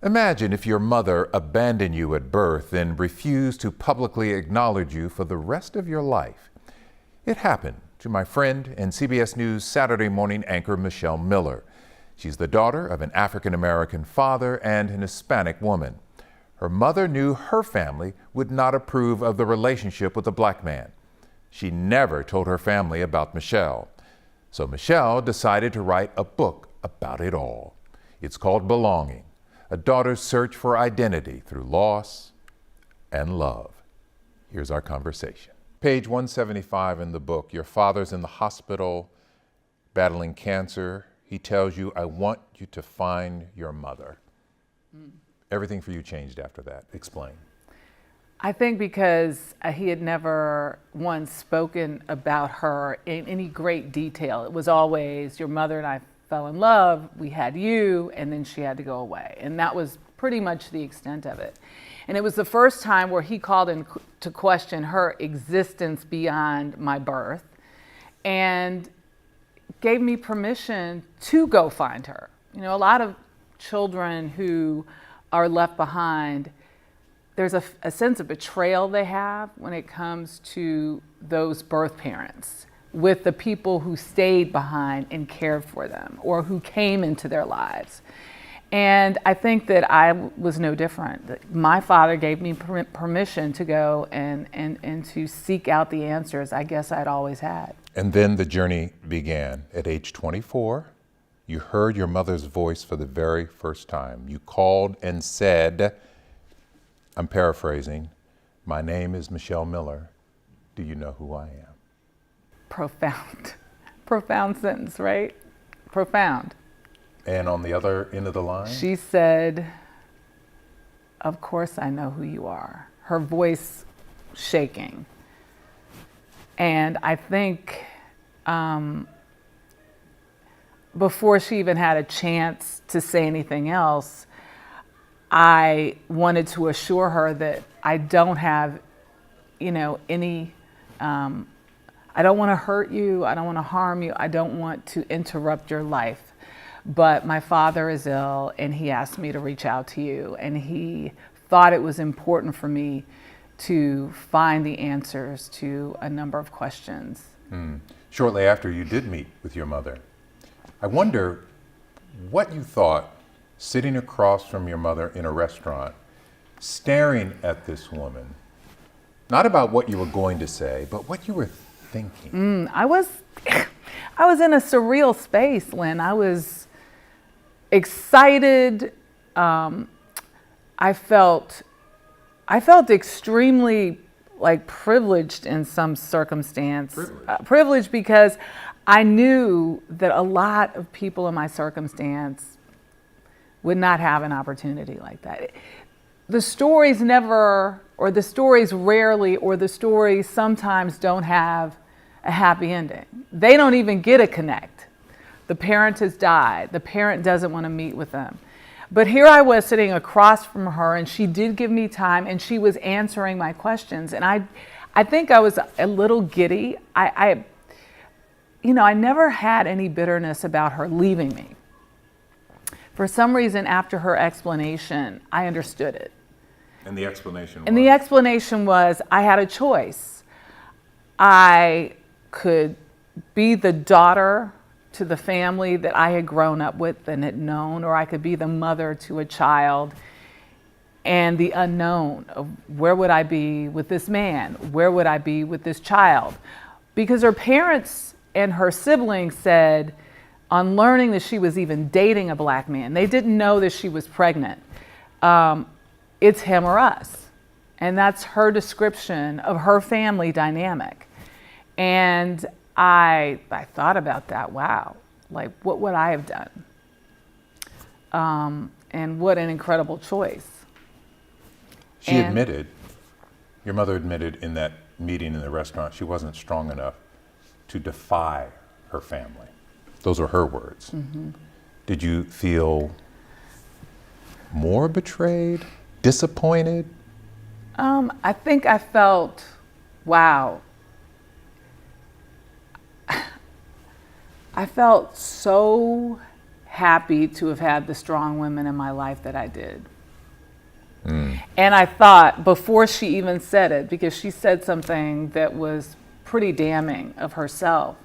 Imagine if your mother abandoned you at birth and refused to publicly acknowledge you for the rest of your life. It happened to my friend and CBS News Saturday morning anchor Michelle Miller. She's the daughter of an African-American father and an Hispanic woman. Her mother knew her family would not approve of the relationship with a black man. She never told her family about Michelle. So Michelle decided to write a book about it all. It's called Belonging, a daughter's search for identity through loss and love. Here's our conversation. Page 175 in the book, your father's in the hospital battling cancer. He tells you, I want you to find your mother. Everything for you changed after that. Explain. I think because he had never once spoken about her in any great detail. It was always, your mother and I fell in love, we had you, and then she had to go away. And that was pretty much the extent of it. And it was the first time where he called in to question her existence beyond my birth and gave me permission to go find her. You know, a lot of children who are left behind, there's a sense of betrayal they have when it comes to those birth parents with the people who stayed behind and cared for them or who came into their lives. And I think that I was no different. My father gave me permission to go and to seek out the answers I guess I'd always had. And then the journey began. At age 24, you heard your mother's voice for the very first time. You called and said, I'm paraphrasing, my name is Michelle Miller. Do you know who I am? Profound sentence, right? Profound. And on the other end of the line? She said, of course I know who you are. Her voice shaking. And I think before she even had a chance to say anything else, I wanted to assure her that I don't have, any, I don't want to hurt you. I don't want to harm you. I don't want to interrupt your life. But my father is ill and he asked me to reach out to you. And he thought it was important for me to find the answers to a number of questions. Shortly after you did meet with your mother, I wonder what you thought sitting across from your mother in a restaurant, staring at this woman, not about what you were going to say, but what you were thinking. I was in a surreal space, Len. I was excited. I felt extremely privileged in some circumstance. Privileged because I knew that a lot of people in my circumstance would not have an opportunity like that. The stories never, or the stories rarely, or the stories sometimes don't have a happy ending. They don't even get a connect. The parent has died. The parent doesn't want to meet with them. But here I was sitting across from her, and she did give me time, and she was answering my questions. And I think I was a little giddy. I never had any bitterness about her leaving me. For some reason, after her explanation, I understood it. And the explanation was? And the explanation was I had a choice. I could be the daughter to the family that I had grown up with and had known, or I could be the mother to a child and the unknown of where would I be with this man? Where would I be with this child? Because her parents and her siblings said, on learning that she was even dating a black man, they didn't know that she was pregnant. It's him or us. And that's her description of her family dynamic. And I thought about that. Wow, what would I have done? And what an incredible choice. Your mother admitted in that meeting in the restaurant, she wasn't strong enough to defy her family. Those were her words. Mm-hmm. Did you feel more betrayed, disappointed? I think I felt, wow. I felt so happy to have had the strong women in my life that I did. And I thought, before she even said it, because she said something that was pretty damning of herself,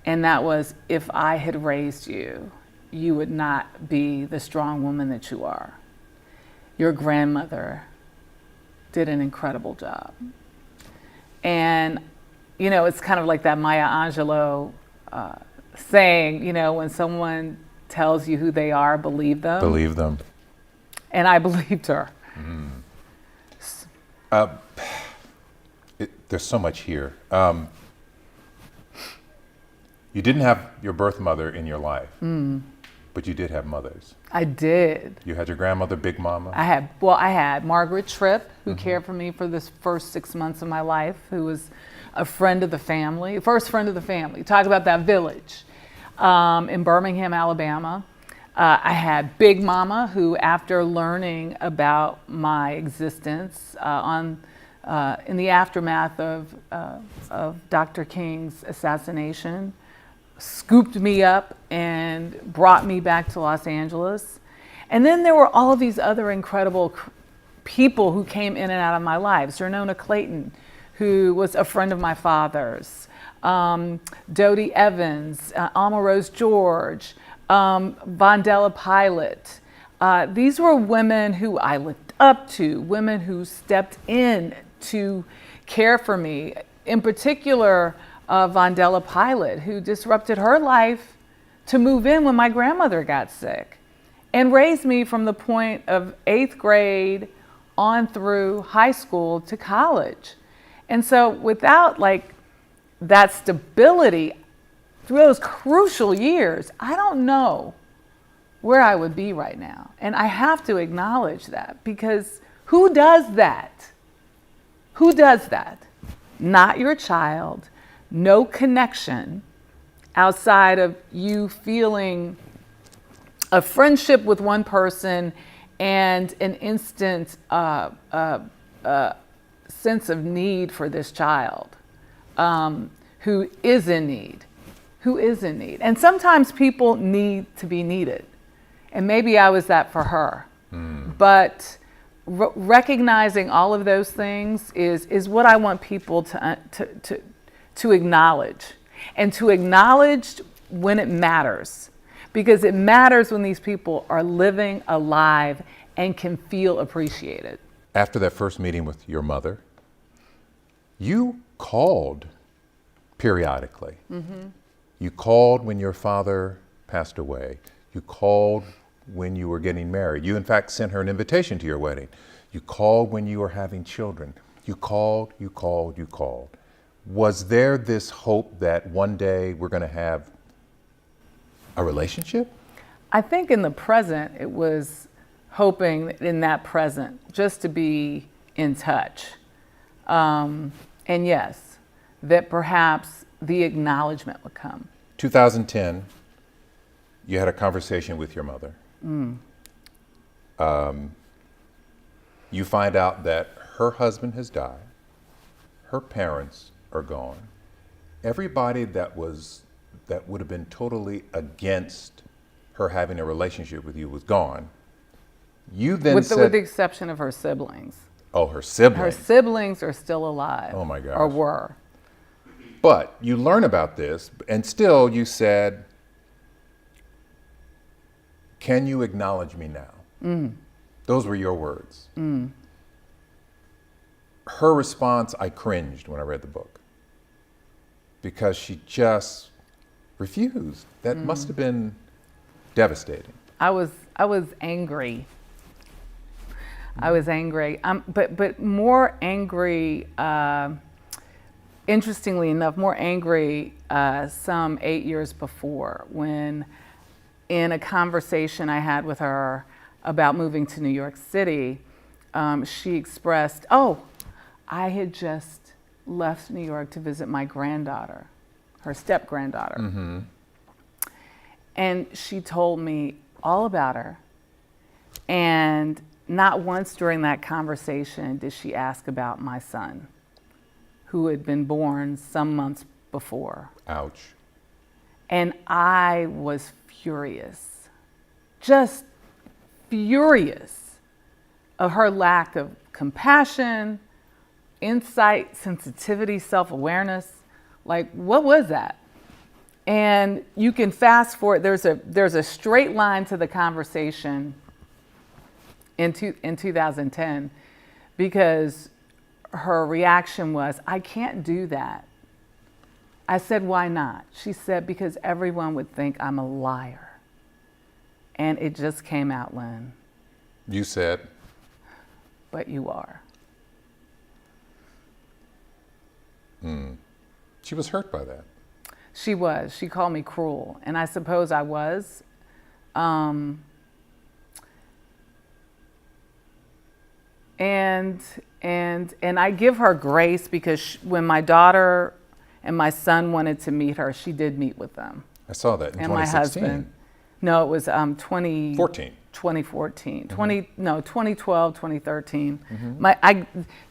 and that was, if I had raised you, you would not be the strong woman that you are. Your grandmother did an incredible job. And, you know, it's kind of like that Maya Angelou saying, you know, when someone tells you who they are, believe them. Believe them. And I believed her. There's so much here. You didn't have your birth mother in your life, but you did have mothers. I did. You had your grandmother, Big Mama. I had Margaret Tripp, who cared for me for the first 6 months of my life, who was a friend of the family, first friend of the family. Talk about that village in Birmingham, Alabama. I had Big Mama, who, after learning about my existence in the aftermath of Dr. King's assassination, scooped me up and brought me back to Los Angeles. And then there were all of these other incredible people who came in and out of my life. Zernona Clayton, who was a friend of my father's, Dodie Evans, Alma Rose George, Vandella Pilot. These were women who I looked up to, women who stepped in to care for me. In particular, Vandella Pilot, who disrupted her life to move in when my grandmother got sick and raised me from the point of 8th grade on through high school to college. And so without that stability through those crucial years, I don't know where I would be right now. And I have to acknowledge that, because who does that? Who does that? Not your child. No connection outside of you feeling a friendship with one person and an instant sense of need for this child who is in need. And sometimes people need to be needed. And maybe I was that for her. But recognizing all of those things is what I want people to acknowledge, and to acknowledge when it matters, because it matters when these people are living alive and can feel appreciated. After that first meeting with your mother, you called periodically. You called when your father passed away. You called when you were getting married. You, in fact, sent her an invitation to your wedding. You called when you were having children. You called. Was there this hope that one day we're going to have a relationship? I think in the present, it was hoping in that present just to be in touch. And yes, that perhaps the acknowledgement would come. 2010, you had a conversation with your mother. You find out that her husband has died. Her parents are gone. Everybody that would have been totally against her having a relationship with you was gone. You then with the exception of her siblings. Oh, her siblings. Her siblings are still alive. Oh my gosh. Or were. But you learn about this, and still you said, "Can you acknowledge me now?" Those were your words. Her response, I cringed when I read the book, because she just refused. That must have been devastating. I was angry. I was angry, but more angry. Interestingly enough, more angry some 8 years before, when in a conversation I had with her about moving to New York City, she expressed, "Oh, I had just left New York to visit my granddaughter, her step-granddaughter." And she told me all about her. And not once during that conversation did she ask about my son, who had been born some months before. Ouch. And I was furious. just furious of her lack of compassion, insight, sensitivity, self-awareness. Like, what was that? And you can fast forward. There's a straight line to the conversation in 2010, because her reaction was, I can't do that. I said, why not? She said, because everyone would think I'm a liar. And it just came out, Len. You said? But you are. She was hurt by that. She was. She called me cruel. And I suppose I was. And I give her grace, because when my daughter and my son wanted to meet her, she did meet with them. I saw that in and 2016. My husband. No, it was 2014. 2014. 2012, 2013.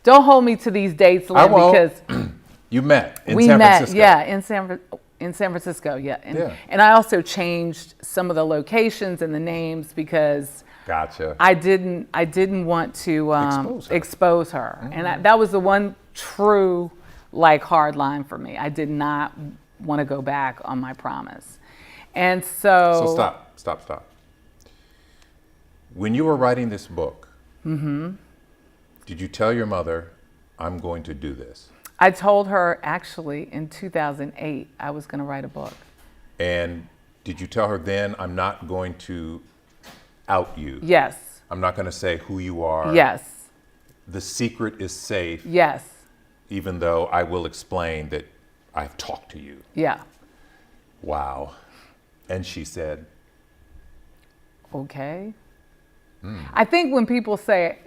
Don't hold me to these dates, Len, I won't. because you met in we San met, Francisco. yeah, in San Francisco, yeah. And I also changed some of the locations and the names, because Gotcha. I didn't want to expose her. And that was the one true, hard line for me. I did not want to go back on my promise. And so stop. When you were writing this book, did you tell your mother, I'm going to do this? I told her, actually, in 2008, I was going to write a book. And did you tell her then, I'm not going to out you? Yes. I'm not going to say who you are? Yes. The secret is safe? Yes. Even though I will explain that I've talked to you? Yeah. Wow. And she said? Okay. I think when people say,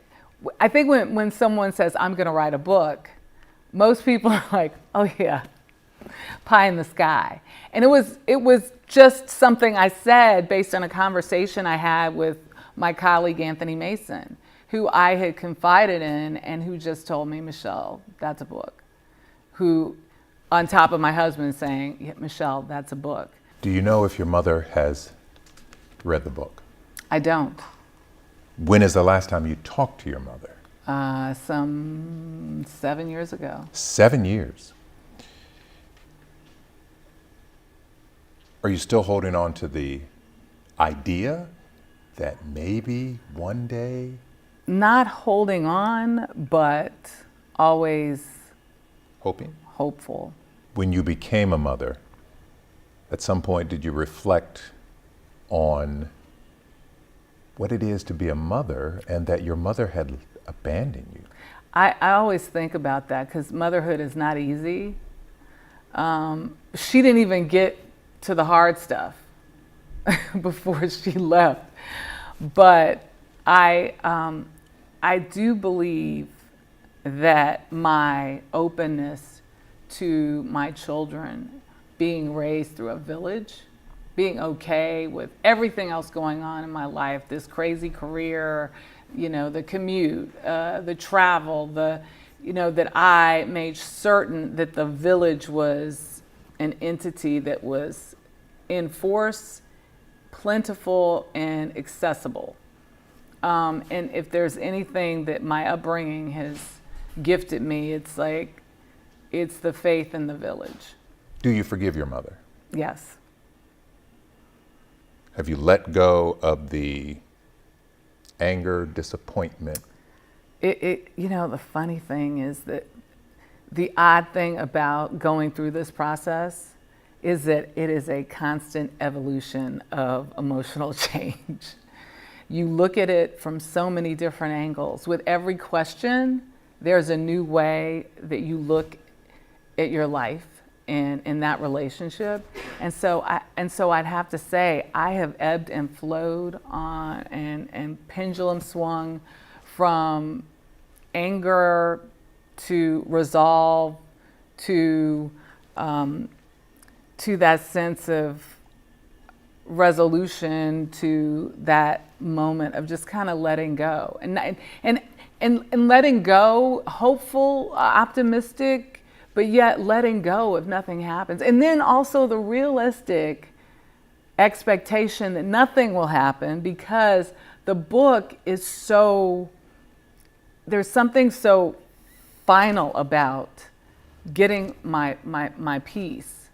when someone says, I'm going to write a book, most people are like, oh yeah, pie in the sky. And it was just something I said based on a conversation I had with my colleague, Anthony Mason, who I had confided in, and who just told me, Michelle, that's a book. Who, on top of my husband saying, yeah, Michelle, that's a book. Do you know if your mother has read the book? I don't. When is the last time you talked to your mother? Some 7 years ago. 7 years. Are you still holding on to the idea that maybe one day? Not holding on, but always hoping? Hopeful. When you became a mother, at some point did you reflect on what it is to be a mother, and that your mother had abandoned you? I always think about that, because motherhood is not easy. She didn't even get to the hard stuff before she left. But I do believe that my openness to my children being raised through a village, being okay with everything else going on in my life, this crazy career, the commute, the travel, that I made certain that the village was an entity that was in force, plentiful, and accessible. And if there's anything that my upbringing has gifted me, it's the faith in the village. Do you forgive your mother? Yes. Have you let go of the anger, disappointment? The funny thing is that the odd thing about going through this process is that it is a constant evolution of emotional change. You look at it from so many different angles. With every question, there's a new way that you look at your life and in that relationship. And so I'd have to say I have ebbed and flowed on and pendulum swung from anger to resolve to that sense of resolution, to that moment of just kind of letting go and letting go, hopeful, optimistic, but yet letting go if nothing happens. And then also the realistic, expectation that nothing will happen, because the book is so, there's something so final about getting my peace.